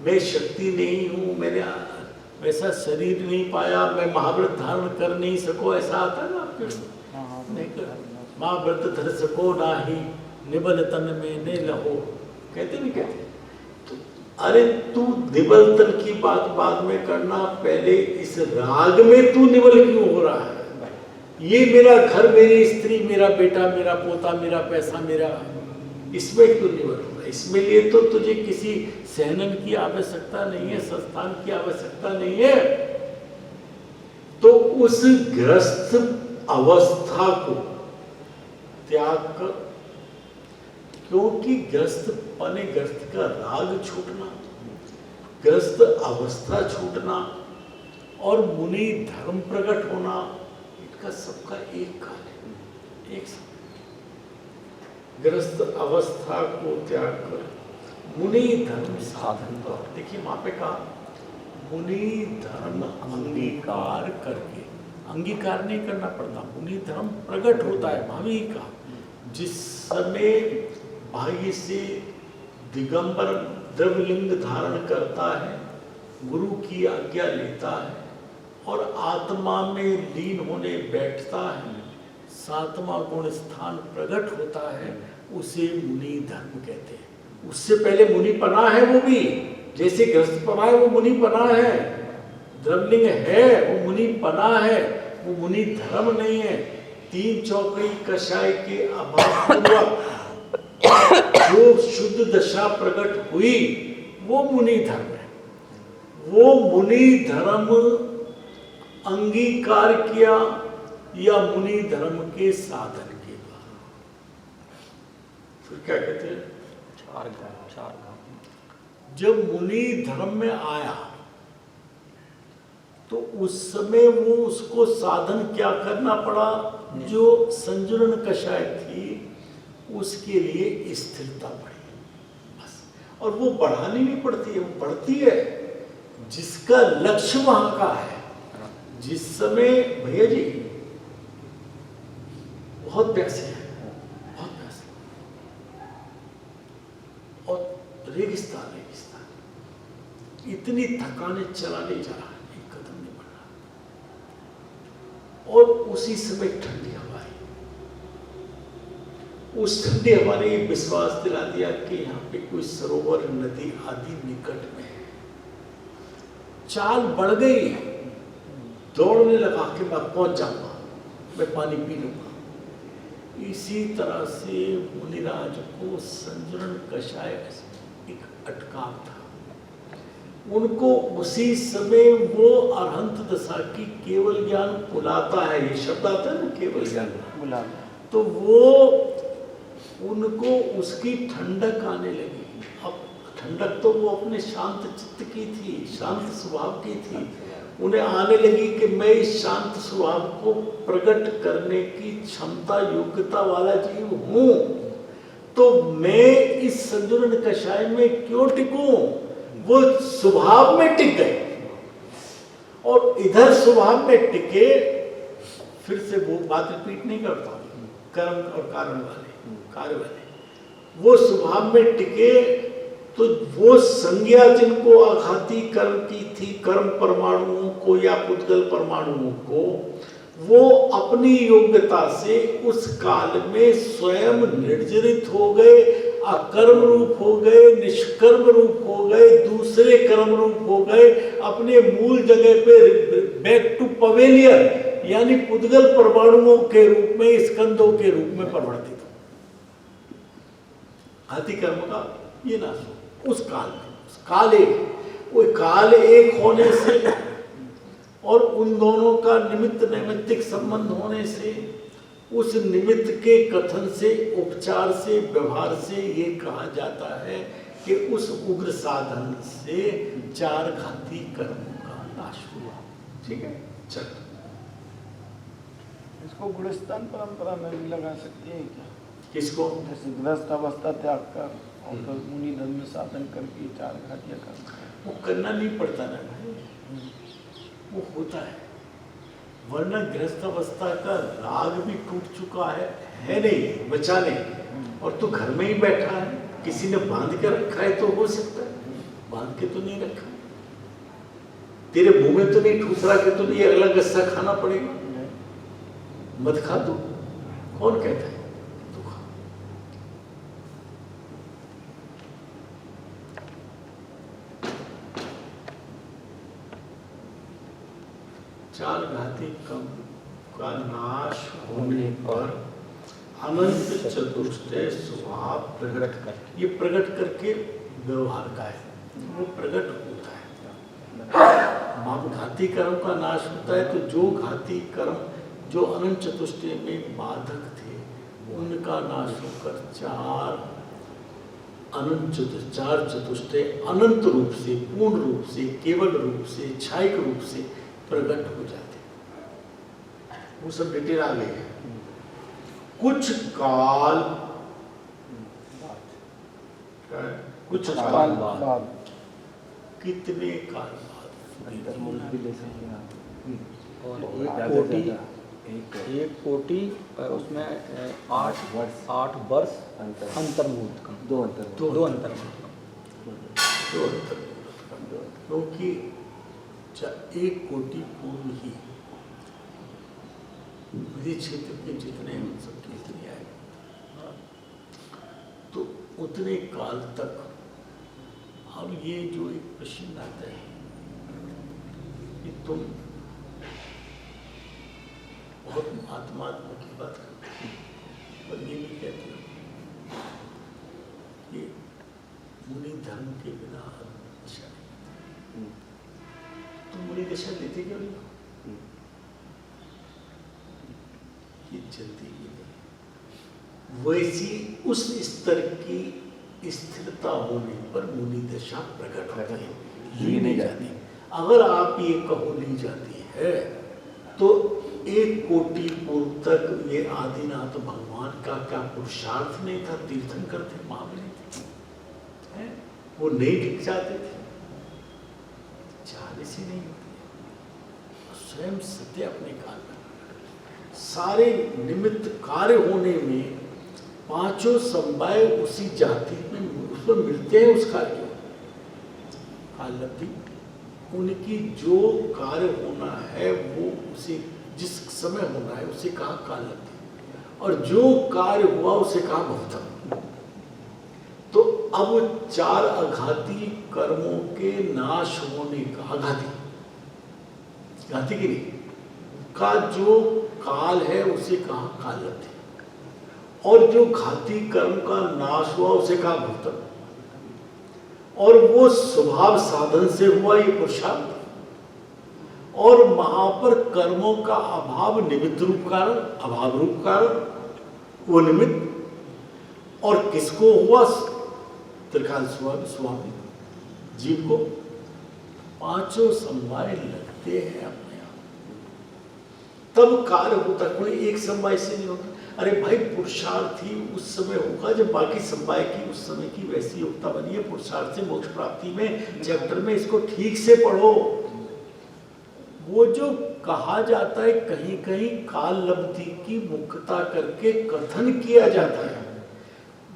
मैं शक्ति नहीं हूं, मेरे वैसा शरीर नहीं पाया, मैं महाव्रत धारण कर नहीं सको, ऐसा आता है ना आपके नहीं कर, महाव्रत धर सको ना ही निबल तन में ने लहो, कहते नहीं कहते। तो अरे तू निबल तन की बात बाद में करना, पहले इस राग में तू निबल क्यों हो रहा है? ये मेरा घर, मेरी स्त्री, मेरा बेटा, मेरा पोता, मेरा पैसा, मेरा, इसमें क्यों निबल हो रहा है? इसमें लिए तो तुझे किसी सहनन की आवश्यकता नहीं है, संस्थान की आवश्यकता नहीं है। तो उस ग्रस्त अवस्था को त्याग कर, क्योंकि ग्रस्त पने, ग्रस्त का राग छूटना, ग्रस्त अवस्था छूटना और मुनि धर्म प्रकट होना, इनका सबका एक काल है, एक समय। ग्रस्त अवस्था को त्याग कर मुनि धर्म साधन कर। देखिए वहां पे कहा मुनि धर्म अंगीकार करके, अंगीकार नहीं करना पड़ता, मुनि धर्म प्रकट होता है भावी का, जिस समय बाह्य से दिगंबर द्रवलिंग धारण करता है, गुरु की आज्ञा लेता है और आत्मा में लीन होने बैठता है, 7वां गुण स्थान प्रकट होता है, उसे मुनि धर्म कहते हैं। उससे पहले मुनि पना है, वो भी जैसे ग्रस्त पना है वो मुनि पना है, द्रवलिंग है वो मुनि पना है, वो मुनि धर्म नहीं है। 3 चौकड़ी कषाय के अभाव पूर्वक जो शुद्ध दशा प्रकट हुई वो मुनि धर्म है। वो मुनि धर्म अंगीकार किया या मुनि धर्म के साधन के द्वारा, फिर क्या कहते हैं, चार जब मुनि धर्म में आया तो उस समय वो उसको साधन क्या करना पड़ा, जो संजुरण कषाय थी उसके लिए स्थिरता बढ़ी बस। और वो बढ़ानी नहीं पड़ती है, वो बढ़ती है जिसका लक्ष्य वहां का है। जिस समय भैया जी बहुत प्यासे हैं, बहुत प्यासे, और रेगिस्तान इतनी थकाने चला नहीं जा रहा, एक कदम नहीं बढ़ रहा, और उसी समय ठंडी हवा आई। उस ठंडी हवा ने विश्वास दिला दिया कि यहाँ पे कोई सरोवर, नदी आदि निकट में है। चाल बढ़ गई, दौड़ने लगा कि मैं पहुंच जाऊंगा, मैं पानी पी लूंगा। इसी तरह से मुनिराज को संजरण कषाय एक अटकाव था। उनको उसी समय वो अरहंत दशा की केवल ज्ञान बुलाता है, ये शब्द आता है ना, केवल ज्ञान बुलाता, तो वो उनको उसकी ठंडक आने लगी। अब ठंडक तो वो अपने शांत चित्त की थी, शांत स्वभाव की थी, उन्हें आने लगी कि मैं इस शांत स्वभाव को प्रकट करने की क्षमता, योग्यता वाला जीव हूँ। तो मैं इस संतुलन कषाय में क्यों टिकूं? वो स्वभाव में टिक गए और इधर स्वभाव में टिके। फिर से वो बात रिपीट नहीं करता हूं, कर्म और कारण वाले, कार्य वाले, वो स्वभाव में टिके तो वो संज्ञा जिनको आघाती कर्म की थी, कर्म परमाणुओं को या पुद्गल परमाणुओं को, वो अपनी योग्यता से उस काल में स्वयं निर्जरित हो गए, अकर्म रूप हो गए, निष्कर्म रूप हो गए, दूसरे कर्म रूप हो गए, अपने मूल जगह पे बैक टू पवेलियन यानी पुद्गल परमाणुओं के रूप में, स्कंदों के रूप में परिवर्तित हो। हाथी कर्म का ये नाश हो उस काल में। काल एक, वो काल एक होने से और उन दोनों का निमित्त नैमित्तिक संबंध होने से, उस निमित्त के कथन से, उपचार से, व्यवहार से ये कहा जाता है कि उस उग्र साधन से 4 घाती कर्मों का नाश हुआ। ठीक है, चलो इसको गुणस्थान परंपरा में भी लगा सकते हैं क्या? किसको? जैसे गृहस्थ अवस्था त्याग कर और फिर मुनि धर्म साधन करके 4 घाटियाँ कर, वो करना नहीं पड़ता ना भाई, वो होता है। वरना गृहस्थ अवस्था का राग भी टूट चुका है नहीं, बचा नहीं, और तू घर में ही बैठा है, किसी ने बांध के रखा है तो हो सकता है, बांध के तो नहीं रखा, तेरे मुंह में तो नहीं ठूस रहा कि तुझे अगला गस्सा खाना पड़ेगा, मत खा तू, कौन कहता है तू खा। चार घाती कर्म का नाश होने पर अनंत चतुष्टय स्वभाव प्रकट कर, ये प्रकट करके व्यवहार का है, वो प्रकट होता है। घाती कर्म का नाश होता है तो जो घाती कर्म जो अनंत चतुष्टय में बाधक थे उनका नाश होकर 4 चतुष्टय अनंत रूप से, पूर्ण रूप से, केवल रूप से, छायिक रूप से प्रकट हो जाते। वो सब डिटेल आ गई है। कुछ काल बाद, कितने काल बाद, भी ले सकते हैं आप। और एक कोटि उसमें 8 वर्ष अंतर्मुहूर्त का, 2 अंतर्मुहूर्त, क्योंकि 1 कोटि पूर्व ही विधि क्षेत्र के जितने हम सब कीर्तन आए, तो उतने काल तक। अब ये जो एक प्रश्न आता है कि तुम बहुत आत्मात्मा की बात करते हो और ये भी कहते हो कि मुनि धर्म के बिना दशा नहीं, तुम मुनि दशा लेते क्यों नहीं? ये चलती ही नहीं। वैसी उस स्तर की स्थिरता होने पर मुनि दशा प्रकट होती है, ली नहीं जाती। अगर आप ये कहो ली जाती है तो 1 कोटि पूर्व तक ये आदिनाथ भगवान का क्या पुरुषार्थ नहीं था? तीर्थंकर थे, महाबली थे, वो नहीं टिक जाते थे, चालीस ही नहीं होती। स्वयं सत्य अपने काल में सारे निमित्त कार्य होने में 5 समवाय उसी जाति में उसमें मिलते हैं। उस कार्य को काल लब्धि, उनकी जो कार्य होना है वो उसे जिस समय होना है उसे कहा काल लब्धि, और जो कार्य हुआ उसे कहा भवतम। तो अब 4 अघाती कर्मों के नाश होने का, घाती की नहीं का जो काल है उसे कहा काल लब्धि, और जो घाती कर्म का नाश हुआ उसे कहा भवतम, और वो स्वभाव साधन से हुआ ये पुरुषार्थ, और वहां पर कर्मों का अभाव निमित्त रूप कारण, अभाव रूप कारण, वो निमित्त, और किसको हुआ? त्रिकाल स्वामी जीव को 5 समवाय लगते हैं अपने आप, तब कार्य होता। कोई एक समवाय से नहीं होता। अरे भाई पुरुषार्थ ही उस समय होगा जब बाकी समवाय की उस समय की वैसी योग्यता बनी है। पुरुषार्थ से मोक्ष प्राप्ति में चैप्टर में इसको ठीक से पढ़ो। वो जो कहा जाता है कहीं कहीं काल लब्धि की मुख्यता करके कथन किया जाता है,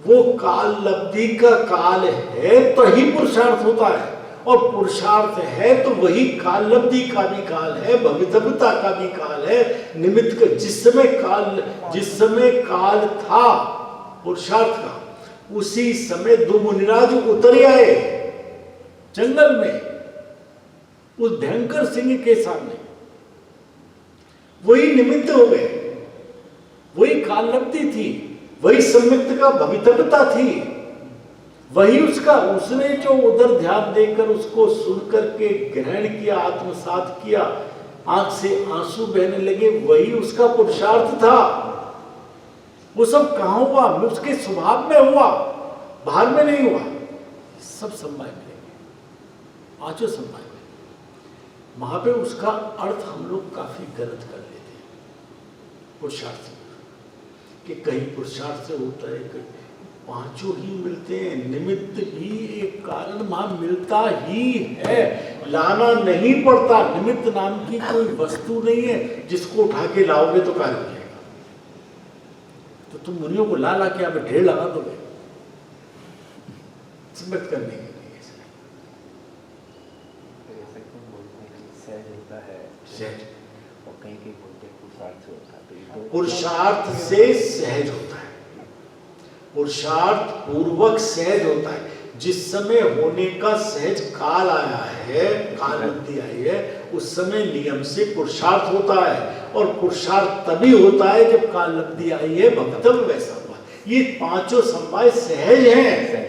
वो काल लब्धि का काल है तो ही पुरुषार्थ होता है, और पुरुषार्थ है तो वही काल लब्धि का भी काल है, भवितव्यता का भी काल है, निमित्त का। जिस समय काल था पुरुषार्थ का, उसी समय दो मुनिराज उतर आए जंगल में उस भयंकर सिंह के सामने, वही निमित्त हो गए, वही काल लब्धि थी, वही सम्मित का भवितव्यता थी, वही उसने जो उधर ध्यान देकर उसको सुनकर के ग्रहण किया, आत्मसात किया, आंख से आंसू बहने लगे, वही उसका पुरुषार्थ था। वो सब कहां हुआ? उसके स्वभाव में हुआ, बाहर में नहीं हुआ। सब समवाय मिलेंगे, पांचों समवाय में। वहां पे उसका अर्थ हम लोग काफी गलत कर लेते हैं पुरुषार्थ कि कहीं पुरुषार्थ से होता है, कहीं पांचों ही मिलते हैं। निमित्त भी एक कारण वहां मिलता ही है, लाना नहीं पड़ता। निमित्त नाम की कोई वस्तु नहीं है जिसको उठा के लाओगे तो कार्य हो जाएगा। तो तुम मुनियों को ला के आप ढेर लगा दोगे सम्मित करने के लिए। सहज होता है, सहज, और कहीं कहीं बोलते हैं पुरुषार्थ से होता है। तो पुरुषार्थ से सहज होता है, पुरुषार्थ पूर्वक सहज होता है। जिस समय होने का सहज काल आया है, काल लब्धि आई है, उस समय नियम से पुरुषार्थ होता है, और पुरुषार्थ तभी होता है जब काल लब्धि आई है, भक्तव्य वैसा हुआ। ये पांचों समवाय सहज हैं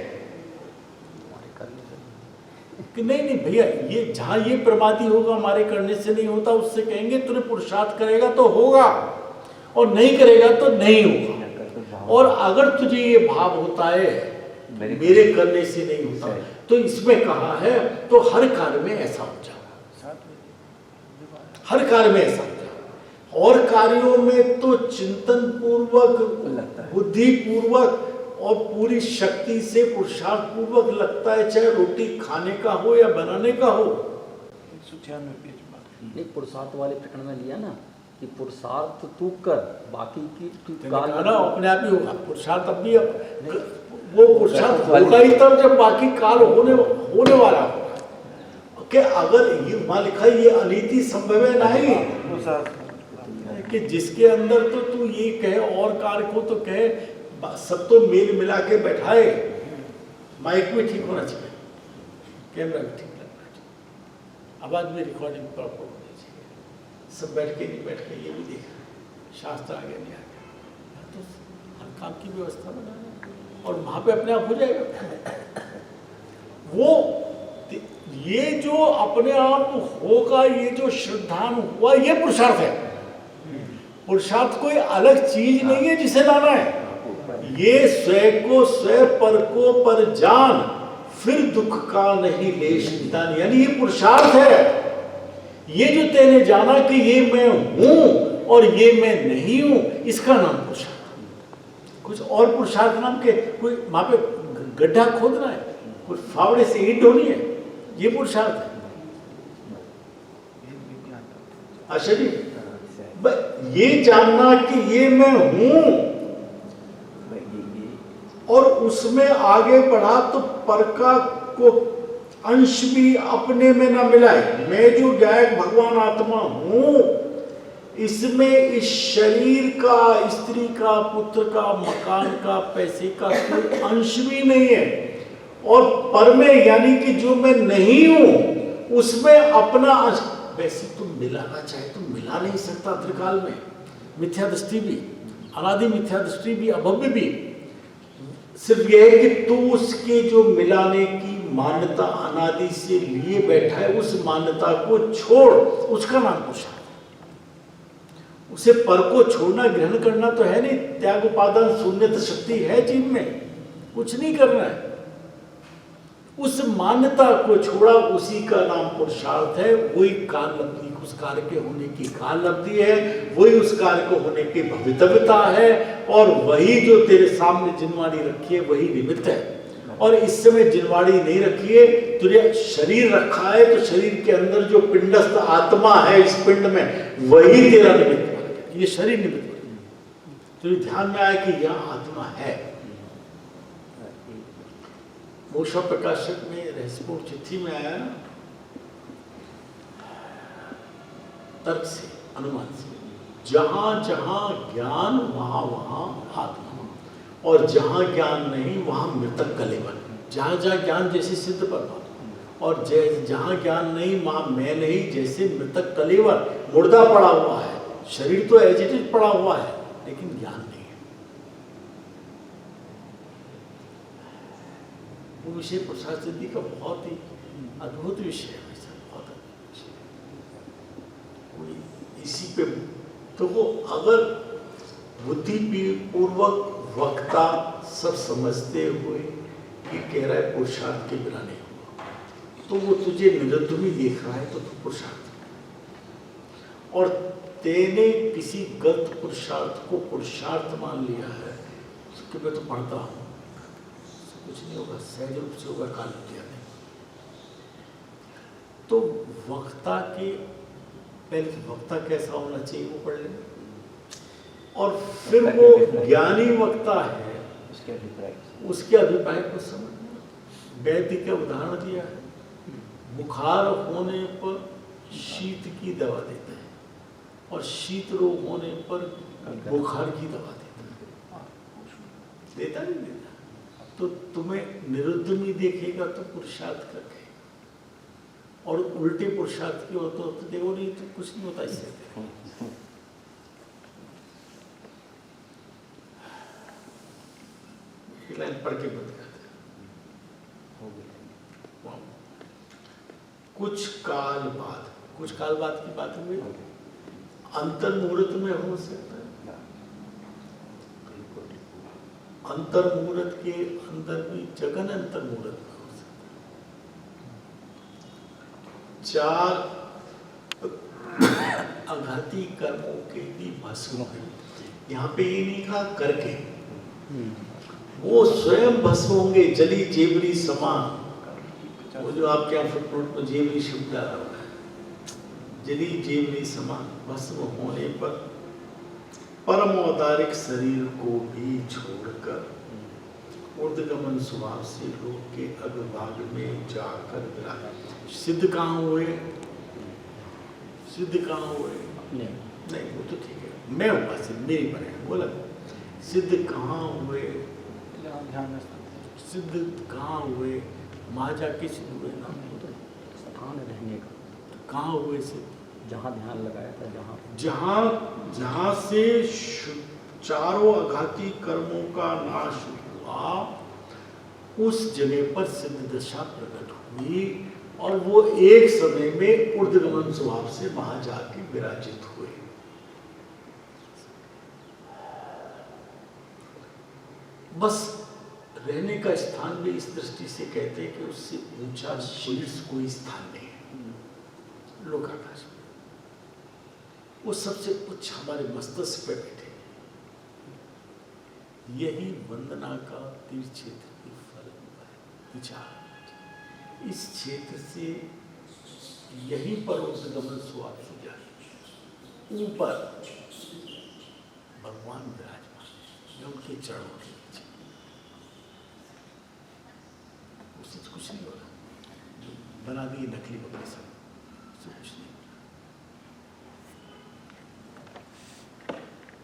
कि नहीं भैया, ये जहां ये प्रमादी होगा हमारे करने से नहीं होता, उससे कहेंगे तूने पुरुषार्थ करेगा तो होगा, और नहीं करेगा तो नहीं होगा। और अगर तुझे ये भाव होता है मेरे करने से नहीं होता, तो इसमें कहा है तो हर कार्य में ऐसा हो जाएगा, हर कार्य में ऐसा हो जाएगा। और कार्यों में तो चिंतन पूर्वक, बुद्धि पूर्वक और पूरी शक्ति से पुरुषार्थ पूर्वक लगता है, चाहे रोटी खाने का हो या बनाने का हो। 196 पेज नहीं, पुरुषार्थ वाले प्रकरण में लिया ना कि पुरुषार्थ तू कर, बाकी की तू काल अपने आप ही होगा पुरुषार्थ। तब भी वो पुरुषार्थ होगा ही तब जब बाकी काल होने वाला होगा। कि अगर ये वहां लिखा ये अनीति संभव है नहीं कि जिसके अंदर तो तू ये कहे और कार्य को तो कहे, सब तो मेल मिला के बैठाए। माइक भी ठीक होना चाहिए, कैमरा भी ठीक लगना चाहिए, आवाज में रिकॉर्डिंग प्रॉपर होनी चाहिए। सब बैठ के नहीं बैठ के ये भी देख, शास्त्र आ गया नहीं आ गया, तो हर काम की व्यवस्था बनाना और वहां पे अपने आप हो जाएगा। वो ये जो अपने आप होगा, ये जो श्रद्धान हुआ, ये पुरुषार्थ है। पुरुषार्थ कोई अलग चीज नहीं है जिसे लाना है। ये स्वयं को स्वयं, पर को पर जान, फिर दुख का नहीं लेश निदान, यानी ये पुरुषार्थ है। ये जो तेने जाना कि ये मैं हूं और ये मैं नहीं हूं, इसका नाम पुरुषार्थ। कुछ और पुरुषार्थ नाम के कोई वहां पे गड्ढा खोदना है, कुछ फावड़े से ईंट ढोनी है, ये पुरुषार्थ है। अच्छा जी, ये जानना कि ये मैं हूं और उसमें आगे बढ़ा तो परका को अंश भी अपने में ना मिलाए। मैं जो गायक भगवान आत्मा हूं, इसमें इस शरीर का, स्त्री का, पुत्र का, मकान का, पैसे का कोई अंश भी नहीं है। और पर में यानी कि जो मैं नहीं हूं उसमें अपना अंश, वैसे तुम मिलाना चाहे तो मिला नहीं सकता। त्रिकाल में मिथ्या दृष्टि भी, अनादि मिथ्या दृष्टि भी, अभव्य भी, सिर्फ यह है कि तू उसके जो मिलाने की मान्यता अनादि से लिए बैठा है, उस मान्यता को छोड़, उसका नाम पुरुषार्थ। उसे पर को छोड़ना, ग्रहण करना तो है नहीं। त्याग उपादान शून्यत शक्ति है जीव में, कुछ नहीं करना है। उस मान्यता को छोड़ा, उसी का नाम पुरुषार्थ है। वही काल लब्धि, उस कार्य के होने की काल लब्धि है, वही उस कार्य को होने की भवितव्यता है, और वही जो तेरे सामने जिनवाणी रखी है वही निमित्त है। और इस समय जिनवाणी नहीं रखी है, तुझे शरीर रखा है, तो शरीर के अंदर जो पिंडस्थ आत्मा है इस पिंड में, वही तेरा निमित्त बन गया। ये शरीर निमित्त बन गया। तुझे ध्यान में आया कि यहाँ आत्मा है। मूषा प्रकाशक में रहस्यपूर्ण चिट्ठी में आया ना, तर्क से, अनुमान से, जहां जहां ज्ञान वहां वहां आत्मा, और जहां ज्ञान नहीं वहां मृतक कलेवर। जहां जहां ज्ञान जैसे सिद्ध परमात्मा, और जहां ज्ञान नहीं वहां मैं नहीं, जैसे मृतक कलेवर, मुर्दा पड़ा हुआ है। शरीर तो एज इट इज पड़ा हुआ है, लेकिन ज्ञान नहीं है। वो विषय प्रसाद सिद्धि का बहुत ही अद्भुत विषय है, बहुत अद्भुत विषय है। कोई इसी पे तो वो अगर बुद्धि पूर्वक वक्ता सब समझते हुए कि कह रहा है पुरुषार्थ के बिना नहीं हुआ, तो वो तुझे निरुद्धमी देख रहा है, तो तू पुरुषार्थ, और तेने किसी गलत पुरुषार्थ को पुरुषार्थ मान लिया है। उसके मैं तो पढ़ता हूँ, कुछ नहीं होगा, सहज रूप से होगा, काल किया नहीं। तो वक्ता के पहले तो वक्ता कैसा होना चाहिए वो पढ़ लेंगे, और फिर वो ज्ञानी वक्ता है, उसके अभिप्राय को समझना। वैद्य का उदाहरण दिया है, बुखार होने पर शीत की दवा देता है, और शीत रोग होने पर बुखार की दवा देता है। देता नहीं देता। तो तुम्हें निरुद्धमी देखेगा तो पुरुषार्थ करके, और उल्टे पुरुषार्थ की हो तो देखो नहीं तो कुछ नहीं होता इससे। लाइन पढ़ के बंद कर दे। कुछ काल बाद की बात हुई, अंतर मुहूर्त में हो सकता है। अंतर मुहूर्त के अंदर भी जगन अंतर मुहूर्त में हो सकता है। 4 आघाती कर्मों के भी भस्म है। यहाँ पे ये नहीं कहा करके, वो स्वयं भस्म होंगे, जली जेवरी समान। वो जो आपके यहाँ फुटनोट में जेवरी शब्द आ रहा है, जली जेवरी समान भस्म होने पर परम औदारिक शरीर को भी छोड़कर ऊर्ध्वगमन स्वभाव से लोक के अग्रभाग में जाकर विराज। सिद्ध कहाँ हुए? सिद्ध कहाँ हुए? नहीं वो तो ठीक है, मैं हुआ सिद्ध, मेरी बने बोला। सिद्ध कहाँ हुए? सिद्ध कहाँ हुए? वहाँ जाके सिद्ध हुए ना, स्थान रहने का। कहाँ हुए सिद्ध? जहाँ ध्यान लगाया था, जहाँ से चारों आघाती कर्मों का नाश हुआ, उस जगह पर सिद्ध दशा प्रकट हुई, और वो एक समय में ऊर्ध्वगमन स्वभाव से वहां जाके विराजित हुए। बस रहने का स्थान भी इस दृष्टि से कहते हैं कि उससे ऊंचा शीर्ष कोई स्थान नहीं है लोकाकाश में। वो सबसे उच्च हमारे मस्तिष्क पे बैठे। यही वंदना का तीर्थ क्षेत्र की फल है विचार। इस क्षेत्र से यहीं पर ऊर्ध्वगमन स्वभाव से जाए, ऊपर भगवान विराजमान उनके चरणों के नीचे। उससे कुछ नहीं हो रहा, जो बना दिए नकली बकरी सब।